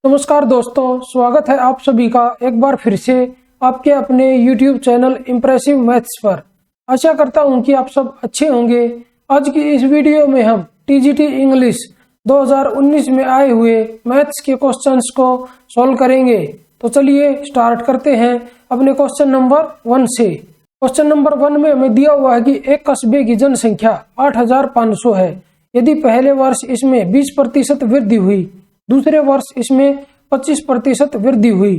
नमस्कार दोस्तों, स्वागत है आप सभी का एक बार फिर से आपके अपने YouTube चैनल इम्प्रेसिव मैथ्स पर। आशा करता हूं कि आप सब अच्छे होंगे। आज की इस वीडियो में हम TGT इंग्लिश 2019 में आए हुए मैथ्स के क्वेश्चंस को सॉल्व करेंगे। तो चलिए स्टार्ट करते हैं अपने क्वेश्चन नंबर 1 से। क्वेश्चन नंबर 1 में हमें दिया हुआ है कि एक कस्बे की जनसंख्या 8500 है। यदि पहले वर्ष इसमें 20% वृद्धि हुई, दूसरे वर्ष इसमें 25% वृद्धि हुई,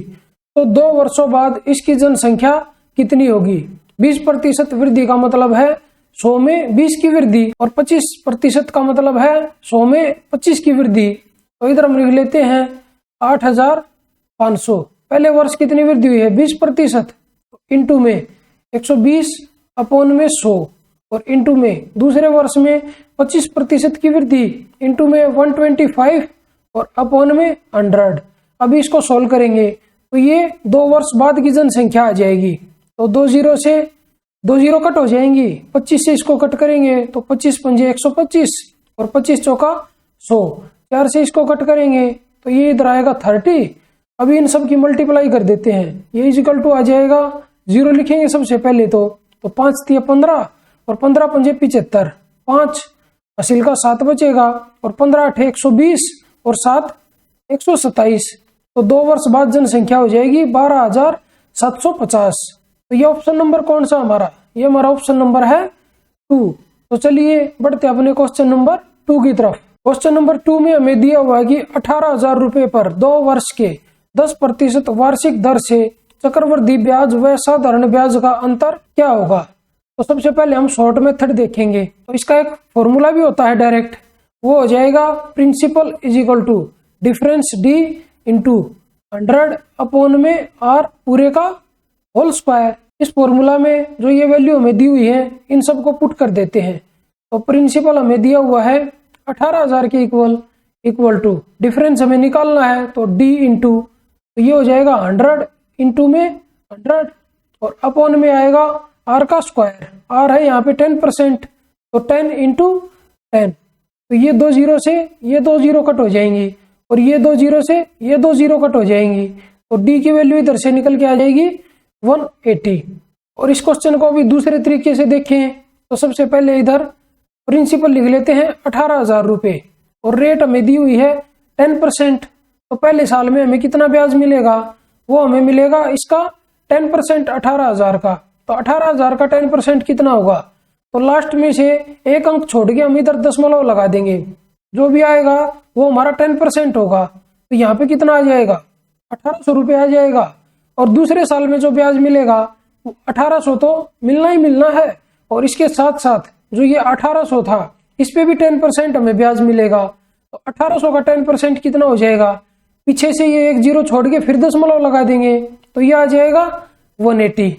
तो 2 वर्षों बाद इसकी जनसंख्या कितनी होगी। 20% वृद्धि का मतलब है 100 में 20 की वृद्धि और 25% का मतलब है 100 में 25 की वृद्धि। तो इधर हम लिख लेते हैं 8500। पहले वर्ष कितनी वृद्धि हुई है 20%, इंटू में 120 अपॉन में 100 और इंटू में दूसरे वर्ष में 25% की वृद्धि, इंटू में 125 और अपॉन में 100। अभी इसको सोल्व करेंगे तो ये 2 वर्ष बाद की जनसंख्या आ जाएगी। तो 2 जीरो से 2 जीरो कट हो जाएंगी, 25 से इसको कट करेंगे तो 25 पंजे 125 और 25 चौका 100। 4 से इसको कट करेंगे तो ये इधर आएगा 30। अभी इन सब की मल्टीप्लाई कर देते हैं। ये इक्वल टू आ जाएगा, 0 लिखेंगे सबसे पहले तो 5 3 15 और 15 पंजे 75, 5 हासिल का 7 बचेगा और 15 8 120 और 7 127। तो 2 वर्ष बाद जनसंख्या हो जाएगी 12750। तो ये ऑप्शन नंबर कौन सा हमारा, ये हमारा ऑप्शन नंबर है 2। तो चलिए बढ़ते अपने क्वेश्चन नंबर 2 की तरफ। क्वेश्चन नंबर 2 में हमें दिया हुआ है कि 18,000 रुपए पर 2 वर्ष के 10% वार्षिक दर से चक्रवृद्धि ब्याज व साधारण ब्याज का अंतर क्या होगा। तो सबसे पहले हम शॉर्ट मेथड देखेंगे। तो इसका एक फॉर्मूला भी होता है डायरेक्ट, वो हो जाएगा principal is equal to difference D into 100 upon में आर पूरे का होल स्क्वायर। इस फॉर्मूला में जो ये वैल्यू हमें दी हुई है इन सबको पुट कर देते हैं। तो प्रिंसिपल हमें दिया हुआ है 18,000 के इक्वल टू डिफरेंस हमें निकालना है तो डी इंटू, तो ये हो जाएगा 100 इंटू में 100 और अपॉन में आएगा आर का स्क्वायर। आर है यहाँ पे 10%, तो 10 इंटू 10। तो ये 2 जीरो से ये 2 जीरो कट हो जाएंगी और ये 2 जीरो से ये 2 जीरो कट हो जाएंगी। तो डी की वैल्यू इधर से निकल के आ जाएगी 180। और इस क्वेश्चन को भी दूसरे तरीके से देखें तो सबसे पहले इधर प्रिंसिपल लिख लेते हैं 18,000 रुपए और रेट हमें दी हुई है 10%। तो पहले साल में हमें कितना ब्याज मिलेगा, वो हमें मिलेगा इसका 10% 18,000 का। तो 18,000 का 10% कितना होगा, तो लास्ट में से एक अंक छोड़ के हम इधर दशमलव लगा देंगे, जो भी आएगा वो हमारा 10% होगा। तो यहाँ पे कितना आ जाएगा 1800 रुपये आ जाएगा। और दूसरे साल में जो ब्याज मिलेगा 1800 तो मिलना ही मिलना है, और इसके साथ साथ जो ये 1800 था इस पे भी 10% हमें ब्याज मिलेगा। तो 1800 का 10% कितना हो जाएगा, पीछे से ये एक जीरो छोड़ के फिर दशमलव लगा देंगे तो ये आ जाएगा 180।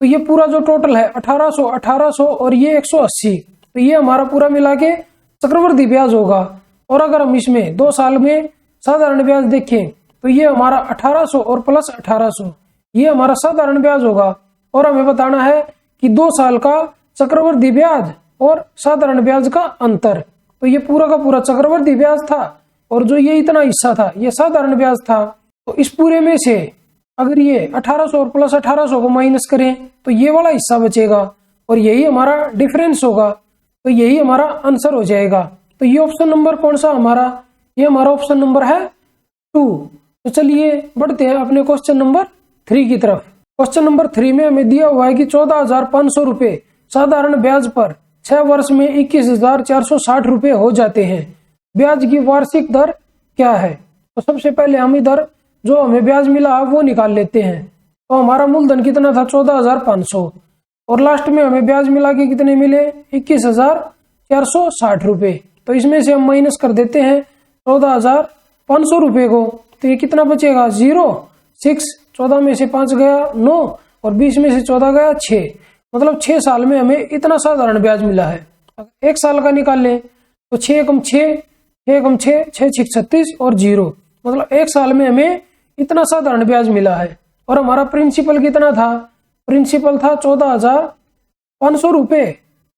तो ये पूरा जो टोटल है 1800 1800 और ये 180, तो ये हमारा पूरा मिला के चक्रवृद्धि ब्याज होगा। और अगर हम इसमें 2 साल में साधारण ब्याज देखें तो ये हमारा 1800 और प्लस 1800 ये हमारा साधारण ब्याज होगा। और हमें बताना है कि 2 साल का चक्रवृद्धि ब्याज और साधारण ब्याज का अंतर। तो ये पूरा का पूरा चक्रवृद्धि ब्याज था और जो ये इतना हिस्सा था ये साधारण ब्याज था। तो इस पूरे में से अगर ये 1800 और प्लस 1800 को माइनस करें तो ये वाला हिस्सा बचेगा और यही हमारा डिफरेंस होगा। तो यही हमारा आंसर हो जाएगा। तो ये ऑप्शन नंबर कौन सा हमारा, ये हमारा ऑप्शन नंबर है 2। तो चलिए बढ़ते हैं अपने क्वेश्चन नंबर 3 की तरफ। क्वेश्चन नंबर 3 में हमें दिया हुआ है कि 14,500 रुपए साधारण ब्याज पर 6 वर्ष में 21,460 रुपए हो जाते हैं। ब्याज की वार्षिक दर क्या है। तो सबसे पहले हम इधर जो हमें ब्याज मिला वो निकाल लेते हैं। तो हमारा मूलधन कितना था 14,500 और लास्ट में हमें ब्याज मिला के कितने मिले 21,460 रुपए। तो इसमें से हम माइनस कर देते हैं 14,500 रुपए को, तो ये कितना बचेगा 0 6, 14 में से 5 गया 9 और 20 में से 14 गया 6। मतलब 6 साल में हमें इतना साधारण ब्याज मिला है। अगर 1 साल का निकाल लें तो 6 कम 6 6 कम 6 6 6 36 और 0, मतलब 1 साल में हमें इतना साधारण ब्याज मिला है। और हमारा प्रिंसिपल कितना था, प्रिंसिपल था 14,500 रुपए।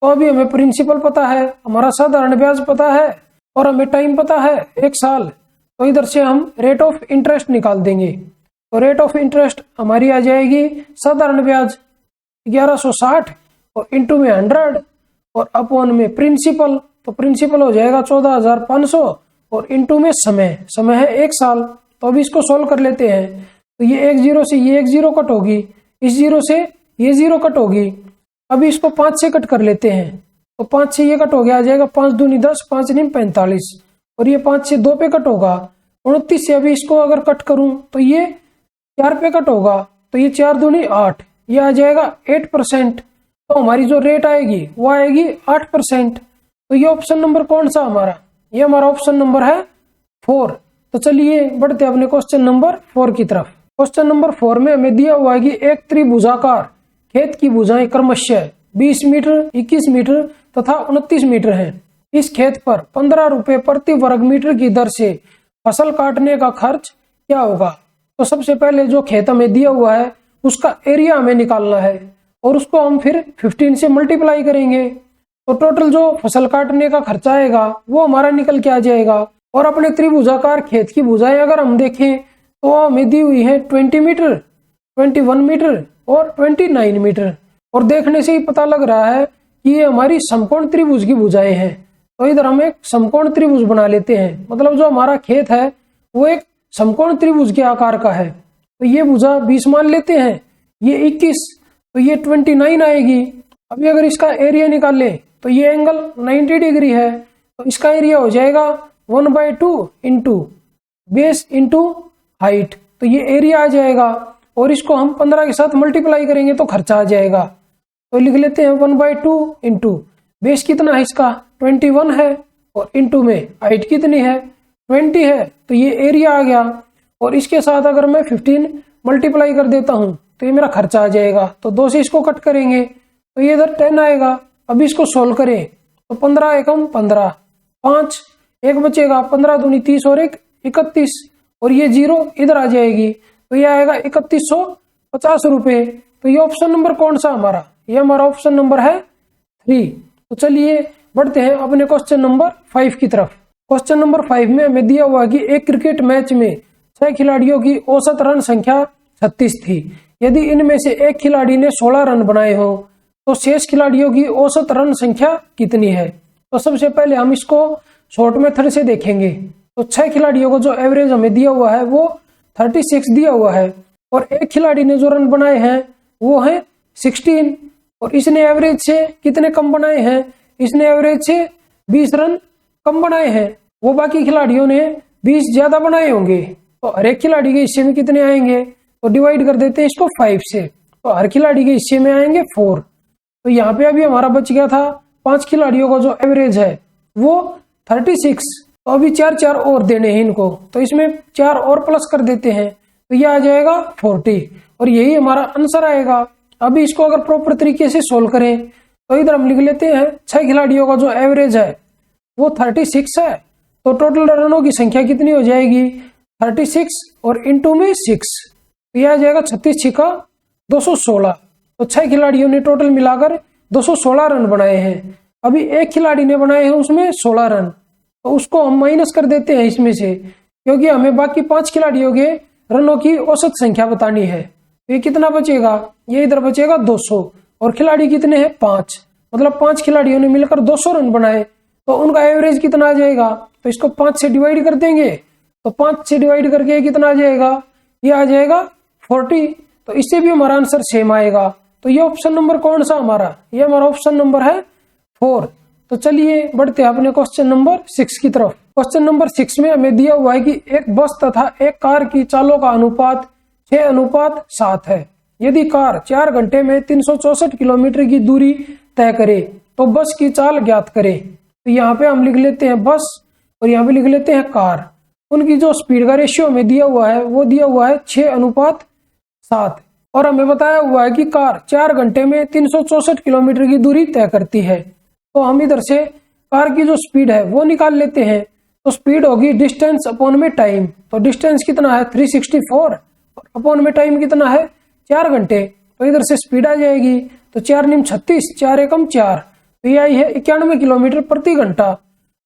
तो अभी हमें प्रिंसिपल पता है, हमारा साधारण ब्याज पता है और हमें टाइम पता है 1 साल। तो इधर से हम रेट ऑफ इंटरेस्ट निकाल देंगे। तो रेट ऑफ इंटरेस्ट हमारी आ जाएगी साधारण ब्याज 1160 और इंटू में 100 और अपॉन में प्रिंसिपल, तो प्रिंसिपल हो जाएगा 14,500 और इंटू में समय है 1 साल। तो अभी इसको सोल्व कर लेते हैं। तो ये 1 0 से ये 1 0 कट होगी, इस 0 से ये 0 कट होगी। अभी इसको 5 से कट कर लेते हैं। तो 5 से ये कट हो गया, आ जाएगा 5 दूनी 10, 5 नीम 45 और ये 5 से 2 पे कट होगा 29 से। अभी इसको अगर कट करूं तो ये 4 पे कट होगा, तो ये 4 दूनी 8, ये आ जाएगा 8%। तो हमारी जो रेट आएगी वो आएगी 8%। तो ये ऑप्शन नंबर कौन सा हमारा, ये हमारा ऑप्शन नंबर है 4। तो चलिए बढ़ते अपने क्वेश्चन नंबर 4 की तरफ। क्वेश्चन नंबर 4 में हमें दिया हुआ है कि एक त्रिभुजाकार खेत की भुजाएं क्रमशः 20 मीटर, 21 मीटर तथा 29 मीटर हैं। इस खेत पर 15 रुपए प्रति वर्ग मीटर की दर से फसल काटने का खर्च क्या होगा। तो सबसे पहले जो खेत हमें दिया हुआ है उसका एरिया हमें निकालना है और उसको हम फिर 15 से मल्टीप्लाई करेंगे। तो टोटल जो फसल काटने का खर्चा आएगा वो हमारा निकल के आ जाएगा। और अपने त्रिभुजाकार खेत की भुजाएं अगर हम देखें तो हमें दी हुई है 20 मीटर, 21 मीटर और 29 मीटर। और देखने से ही पता लग रहा है कि ये हमारी समकोण त्रिभुज की भुजाएं हैं। तो इधर हम एक समकोण त्रिभुज बना लेते हैं, मतलब जो हमारा खेत है वो एक समकोण त्रिभुज के आकार का है। तो ये भुजा 20 मान लेते हैं, ये 21, तो ये 29 आएगी। अभी अगर इसका एरिया निकाले तो ये एंगल 90 डिग्री है, तो इसका एरिया हो जाएगा 1/2 इंटू बेस इंटू हाइट। तो ये एरिया आ जाएगा और इसको हम 15 के साथ मल्टीप्लाई करेंगे तो खर्चा आ जाएगा। तो लिख लेते हैं 1/2 इंटू बेस कितना है इसका 21 है और इंटू में हाइट कितनी है 20 है, तो ये एरिया आ गया। और इसके साथ अगर मैं 15 मल्टीप्लाई कर देता हूं तो ये मेरा खर्चा आ जाएगा। तो 2 से इसको कट करेंगे तो ये इधर 10 आएगा। अभी इसको सोल्व करें तो 15 एकम 15, 5 एक बचेगा, 15 दूनी 30 और 1 31 और ये 0 इधर आ जाएगी। तो ये आएगा 3150 रुपए। तो ये ऑप्शन नंबर कौन सा हमारा, ये हमारा ऑप्शन नंबर है 3। तो चलिए बढ़ते हैं अपने क्वेश्चन नंबर 5 की तरफ। क्वेश्चन नंबर 5 में हमें दिया हुआ कि एक क्रिकेट मैच में 6 खिलाड़ियों की औसत रन संख्या 36 थी। यदि इनमें से एक खिलाड़ी ने 16 रन बनाए हो तो शेष खिलाड़ियों की औसत रन संख्या कितनी है। तो सबसे पहले हम इसको शॉर्ट मेथड से देखेंगे। तो 6 खिलाड़ियों को जो एवरेज हमें दिया हुआ है वो 36 दिया हुआ है और एक खिलाड़ी ने जो रन बनाए हैं वो है 16 और इसने एवरेज से कितने कम बनाए हैं, इसने एवरेज से 20 रन कम बनाए हैं। वो बाकी खिलाड़ियों ने 20 ज्यादा बनाए होंगे। तो हर एक खिलाड़ी के हिस्से में कितने आएंगे, तो डिवाइड कर देते हैं इसको 5 से, तो हर खिलाड़ी के हिस्से में आएंगे 4। तो यहाँ पे अभी हमारा बच गया था 5 खिलाड़ियों का जो एवरेज है वो 36। तो अभी 4 और देने हैं इनको, तो इसमें 4 और प्लस कर देते हैं तो ये आ जाएगा 40 और यही हमारा आंसर आएगा। अभी इसको अगर प्रॉपर तरीके से सोल्व करें तो इधर हम लिख लेते हैं 6 खिलाड़ियों का जो एवरेज है वो 36 है। तो टोटल रनों की संख्या कितनी हो जाएगी 36 और इंटू में 6, तो यह आ जाएगा 36 का 216। तो 6 खिलाड़ियों ने टोटल मिलाकर 216 रन बनाए हैं। अभी एक खिलाड़ी ने बनाए हैं उसमें 16 रन, तो उसको हम माइनस कर देते हैं इसमें से, क्योंकि हमें बाकी 5 खिलाड़ियों के रनों की औसत संख्या बतानी है। तो ये कितना बचेगा, ये इधर बचेगा 200 और खिलाड़ी कितने हैं 5, मतलब 5 खिलाड़ियों ने मिलकर 200 रन बनाए। तो उनका एवरेज कितना आ जाएगा, तो इसको 5 से डिवाइड कर देंगे, तो 5 से डिवाइड करके कितना आ जाएगा, ये आ जाएगा 40। तो इससे भी हमारा आंसर सेम आएगा। तो ये ऑप्शन नंबर कौन सा हमारा, ये हमारा ऑप्शन नंबर है 4। तो चलिए बढ़ते हैं अपने क्वेश्चन नंबर 6 की तरफ। क्वेश्चन नंबर 6 में हमें दिया हुआ है कि एक बस तथा एक कार की चालों का अनुपात 6:7 है। यदि कार 4 घंटे में 364 किलोमीटर की दूरी तय करे तो बस की चाल ज्ञात करे। तो यहाँ पे हम लिख लेते हैं बस और यहाँ पे लिख लेते हैं कार। उनकी जो स्पीड का रेशियो हमें दिया हुआ है वो दिया हुआ है 6:7 और हमें बताया हुआ है कि कार 4 घंटे में 364 किलोमीटर की दूरी तय करती है। तो हम इधर से कार की जो स्पीड है वो निकाल लेते हैं। तो स्पीड होगी डिस्टेंस अपॉन में टाइम। तो डिस्टेंस कितना है 364 और अपॉन में टाइम कितना है 4 घंटे। तो इधर से स्पीड आ जाएगी, तो 4 × 36, 4 एकम 4, तो ये आई है 91 किलोमीटर प्रति घंटा।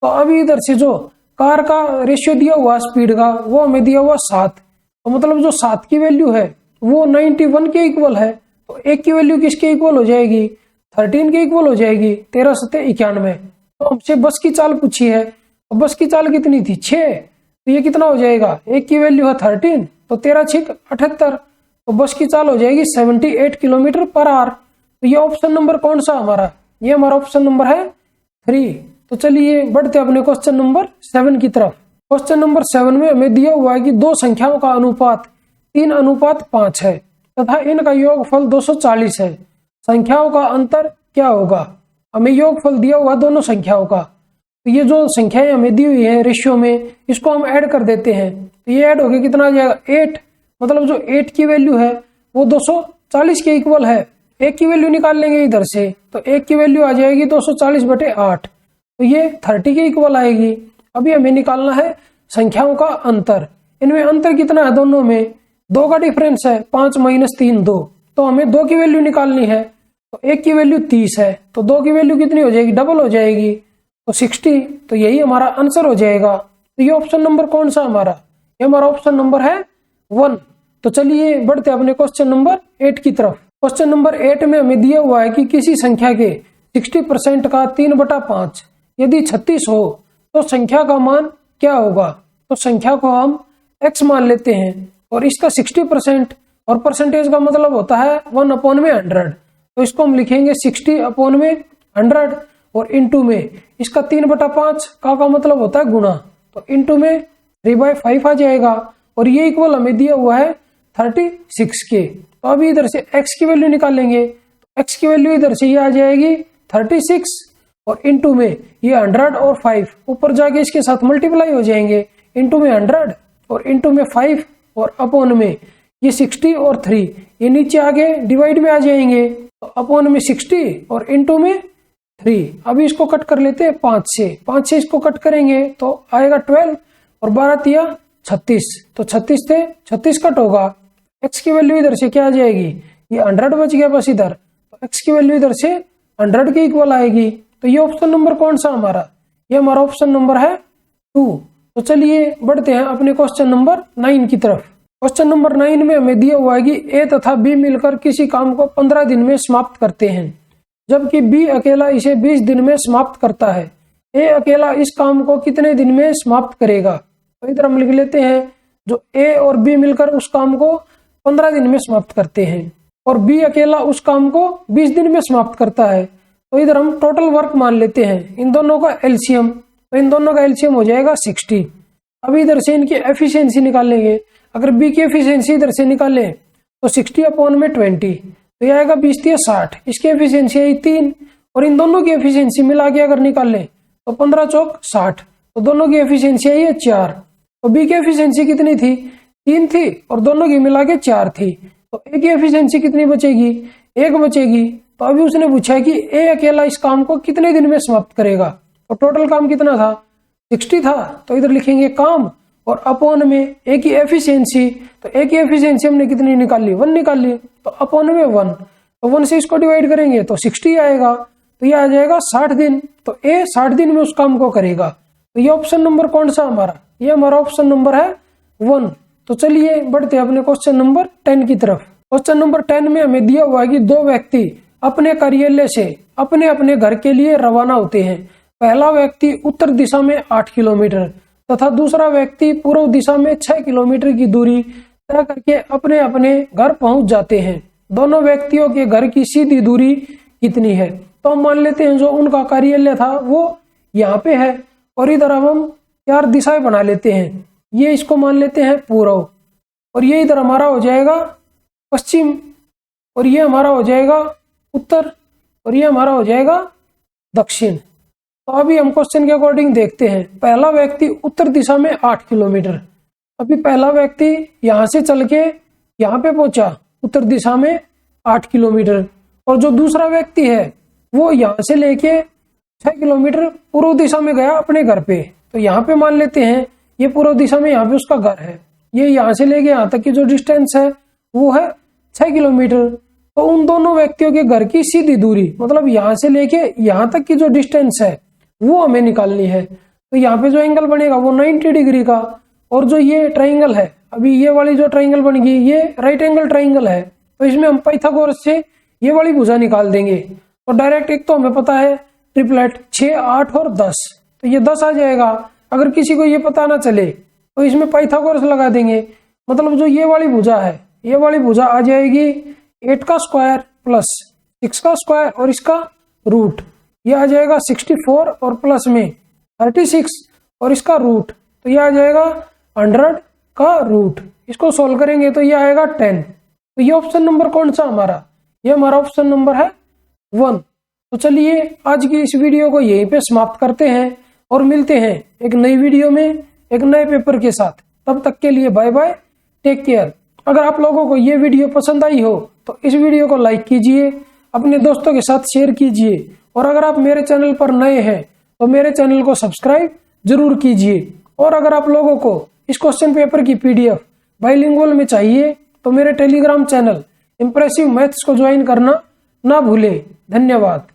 तो अभी इधर से जो कार का रेशियो दिया हुआ स्पीड का, वो हमें दिया हुआ 7। तो मतलब जो 7 की वैल्यू है वो 91 के इक्वल है। तो 1 की वैल्यू किसके इक्वल हो जाएगी? 13 के इक्वल हो जाएगी, 13 7 91। तो हमसे बस की चाल पूछी है, तो बस की चाल कितनी थी? 6। तो ये कितना हो जाएगा? 1 की वैल्यू है 13, तो 13 6 78। तो बस की चाल हो जाएगी 78 किलोमीटर पर आवर। तो ये ऑप्शन नंबर कौन सा हमारा? ये हमारा ऑप्शन नंबर है 3। तो चलिए बढ़ते अपने क्वेश्चन नंबर 7 की तरफ। क्वेश्चन नंबर 7 में हमें दिया हुआ है कि दो संख्याओं का अनुपात 3:5 है तथा इनका योगफल 240 है। संख्याओं का अंतर क्या होगा? हमें योगफल दिया हुआ दोनों संख्याओं का। तो ये जो संख्याएं हमें दी हुई है रेशियो में, इसको हम ऐड कर देते हैं। तो ये ऐड होके कितना आ जाएगा? 8। मतलब जो 8 की वैल्यू है वो 240 के इक्वल है। 1 की वैल्यू निकाल लेंगे इधर से, तो 1 की वैल्यू आ जाएगी 240/8। तो ये 30 के इक्वल आएगी। अभी हमें निकालना है संख्याओं का अंतर। इनमें अंतर कितना है? दोनों में 2 का डिफरेंस है, 5 - 3 2। तो हमें 2 की वैल्यू निकालनी है। तो 1 की वैल्यू 30 है, तो 2 की वैल्यू कितनी हो जाएगी? डबल हो जाएगी, तो 60। तो यही हमारा आंसर हो जाएगा। तो ये ऑप्शन नंबर कौन सा हमारा? ये हमारा ऑप्शन नंबर है 1। तो चलिए बढ़ते अपने क्वेश्चन नंबर 8 की तरफ। क्वेश्चन नंबर 8 में हमें दिया हुआ है कि किसी संख्या के 60% का 3/5 यदि 36 हो तो संख्या का मान क्या होगा? तो संख्या को हम x मान लेते हैं और इसका 60% और परसेंटेज का मतलब होता है 1/100। तो इसको हम लिखेंगे 60/100 और इंटू में इसका 3/5 का मतलब होता है गुणा। तो इंटू में 3/5 आ जाएगा और ये इक्वल हमें दिया हुआ है 36 के। तो अभी इधर से x की वैल्यू निकालेंगे। तो x की वैल्यू इधर से ये आ जाएगी 36 और इंटू में ये 100 और 5 ऊपर जाके इसके साथ मल्टीप्लाई हो जाएंगे। इंटू में 100 और इंटू में 5 और अपॉन में ये 60 और 3 ये नीचे आगे डिवाइड में आ जाएंगे। तो अपॉन में 60 और इंटू में 3। अभी इसको कट कर लेते हैं 5 से इसको कट करेंगे तो आएगा 12 और 12 36। तो 36 थे 36 कट होगा। x की वैल्यू इधर से क्या आ जाएगी? ये 100 बच गया बस इधर। तो x की वैल्यू इधर से 100 के इक्वल आएगी। तो ये ऑप्शन नंबर कौन सा हमारा? ये हमारा ऑप्शन नंबर है 2। तो चलिए बढ़ते हैं अपने क्वेश्चन नंबर 9 की तरफ। क्वेश्चन नंबर 9 में हमें दिया हुआ है कि ए तथा बी मिलकर किसी काम को 15 दिन में समाप्त करते हैं, जबकि बी अकेला इसे 20 दिन में समाप्त करता है। ए अकेला इस काम को कितने दिन में समाप्त करेगा? तो इधर हम लिख लेते हैं जो ए और बी मिलकर उस काम को 15 दिन में समाप्त करते हैं और बी अकेला उस काम को 20 दिन में समाप्त करता है। तो इधर हम टोटल वर्क मान लेते हैं, इन दोनों का एलसीएम। तो इन दोनों का एलसीएम हो जाएगा 60। अभी इधर से इनकी एफिशिएंसी निकालेंगे। अगर बी की एफिशिएंसी इधर से निकालें तो 60/20, तो ये आएगा 20 × 60। इसकी एफिशिएंसी आई 3 और इन दोनों की एफिशिएंसी मिला के अगर निकालें तो 15 × 60। तो दोनों की एफिशिएंसी आई है 4। तो बी की एफिशिएंसी कितनी थी? 3 थी और दोनों की मिला के 4 थी। तो ए की एफिशिएंसी कितनी बचेगी? 1 बचेगी। तो अभी उसने पूछा है कि ए अकेला इस काम को कितने दिन में समाप्त करेगा। तो टोटल काम कितना था? 60 था। तो इधर लिखेंगे काम और अपॉन में ए की एफिशिएंसी। तो ए की एफिशिएंसी हमने कितनी निकाली? 1 निकाली। तो अपॉन में 1, तो 1 से इसको डिवाइड करेंगे तो 60 आएगा। तो ये आ जाएगा 60 दिन। तो ए 60 दिन में उस काम को करेगा। तो ये ऑप्शन नंबर कौन सा हमारा? ये हमारा ऑप्शन नंबर है 1। तो चलिए बढ़ते हैं अपने क्वेश्चन नंबर 10 की तरफ। क्वेश्चन नंबर 10 में हमें दिया हुआ है कि दो व्यक्ति अपने कार्यालय से अपने अपने घर के लिए रवाना होते हैं। पहला व्यक्ति उत्तर दिशा में 8 किलोमीटर तथा दूसरा व्यक्ति पूर्व दिशा में 6 किलोमीटर की दूरी तय करके अपने अपने घर पहुंच जाते हैं। दोनों व्यक्तियों के घर की सीधी दूरी कितनी है? तो हम मान लेते हैं जो उनका कार्यालय था वो यहाँ पे है और इधर अब हम 4 दिशाएं बना लेते हैं। ये इसको मान लेते हैं पूर्व और ये इधर हमारा हो जाएगा पश्चिम और ये हमारा हो जाएगा उत्तर और ये हमारा हो जाएगा दक्षिण। तो अभी हम क्वेश्चन के अकॉर्डिंग देखते हैं। पहला व्यक्ति उत्तर दिशा में 8 किलोमीटर। अभी पहला व्यक्ति यहाँ से चल के यहाँ पे पहुंचा उत्तर दिशा में 8 किलोमीटर और जो दूसरा व्यक्ति है वो यहाँ से लेके 6 किलोमीटर पूर्व दिशा में गया अपने घर पे। तो यहाँ पे मान लेते हैं ये पूर्व दिशा में यहाँ पे उसका घर है। ये यहाँ से लेके यहाँ तक की जो डिस्टेंस है वो है 6 किलोमीटर। तो उन दोनों व्यक्तियों के घर की सीधी दूरी मतलब यहाँ से लेके यहाँ तक की जो डिस्टेंस है वो हमें निकालनी है। तो यहाँ पे जो एंगल बनेगा वो 90 डिग्री का। और जो ये ट्राइंगल है, अभी ये वाली जो ट्राइंगल बनेगी ये राइट एंगल ट्राइंगल है, तो इसमें हम पाइथागोरस से ये वाली भुजा निकाल देंगे। तो डायरेक्ट एक तो हमें पता है ट्रिपलेट 6, 8 और 10, तो ये 10 आ जाएगा। अगर किसी को ये पता ना चले तो इसमें पाइथागोरस लगा देंगे, मतलब जो ये वाली भुजा है ये वाली भुजा आ जाएगी 8 का स्क्वायर प्लस 6 का स्क्वायर और इसका रूट, ये आ जाएगा 64 और प्लस में 36 और इसका रूट, तो ये आ जाएगा 100 का रूट। इसको सोल्व करेंगे तो ये आएगा 10। तो ये ऑप्शन नंबर कौन सा हमारा, ये हमारा ऑप्शन नंबर है 1। तो चलिए आज की इस वीडियो को यहीं पे समाप्त करते हैं और मिलते हैं एक नई वीडियो में एक नए पेपर के साथ। तब तक के लिए बाय बाय, टेक केयर। अगर आप लोगों को ये वीडियो पसंद आई हो तो इस वीडियो को लाइक कीजिए, अपने दोस्तों के साथ शेयर कीजिए, और अगर आप मेरे चैनल पर नए हैं तो मेरे चैनल को सब्सक्राइब जरूर कीजिए। और अगर आप लोगों को इस क्वेश्चन पेपर की पीडीएफ बाइलिंगुअल में चाहिए तो मेरे टेलीग्राम चैनल इंप्रेसिव मैथ्स को ज्वाइन करना ना भूलें। धन्यवाद।